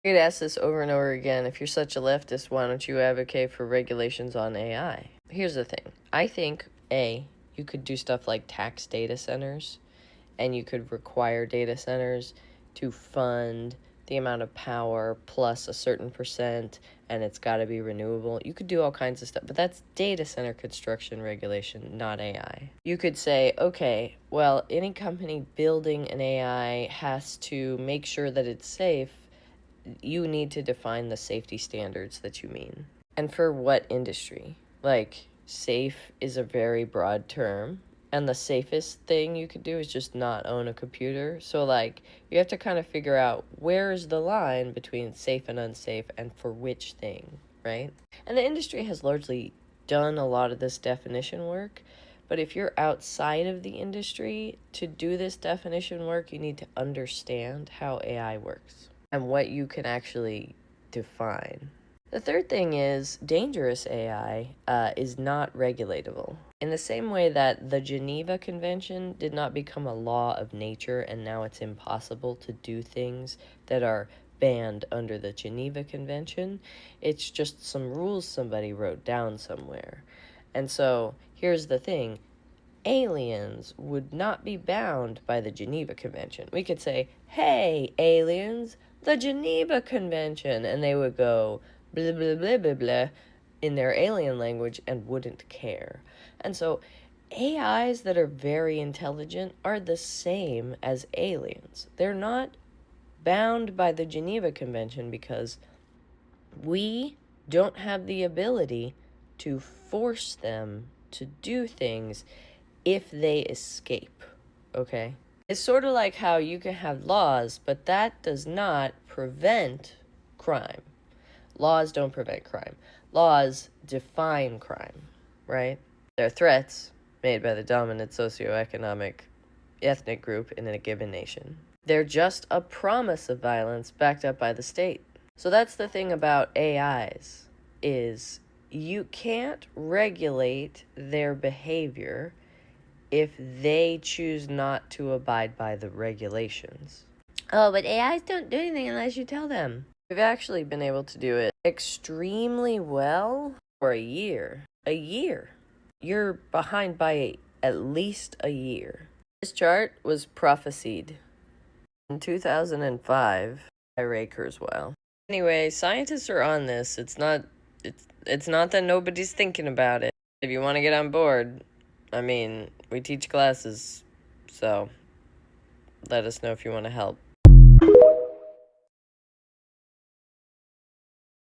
I get asked this over and over again. If you're such a leftist, why don't you advocate for regulations on AI? Here's the thing. I think, you could do stuff like tax data centers, and you could require data centers to fund the amount of power plus a certain percent, and it's got to be renewable. You could do all kinds of stuff, but that's data center construction regulation, not AI. You could say, okay, well, any company building an AI has to make sure that it's safe. You need to define the safety standards that you mean. And for what industry? Like, safe is a very broad term. And the safest thing you could do is just not own a computer. So, like, you have to kind of figure out where's the line between safe and unsafe and for which thing, right? And the industry has largely done a lot of this definition work. But if you're outside of the industry, to do this definition work, you need to understand how AI works and what you can actually define. The third thing is dangerous AI is not regulatable. In the same way that the Geneva Convention did not become a law of nature and now it's impossible to do things that are banned under the Geneva Convention, it's just some rules somebody wrote down somewhere. And so here's the thing. Aliens would not be bound by the Geneva Convention. We could say, hey, aliens, the Geneva Convention, and they would go, blah, blah, blah, blah, blah, in their alien language and wouldn't care. And so AIs that are very intelligent are the same as aliens. They're not bound by the Geneva Convention because we don't have the ability to force them to do things if they escape, okay? It's sort of like how you can have laws, but that does not prevent crime. Laws don't prevent crime. Laws define crime, right? They're threats made by the dominant socioeconomic ethnic group in a given nation. They're just a promise of violence backed up by the state. So that's the thing about AIs, is you can't regulate their behavior if they choose not to abide by the regulations. Oh, but AIs don't do anything unless you tell them. We've actually been able to do it extremely well for a year. A year. You're behind by at least a year. This chart was prophesied in 2005 by Ray Kurzweil. Anyway, scientists are on this. It's not that nobody's thinking about it. If you want to get on board, I mean, we teach classes, so let us know if you want to help.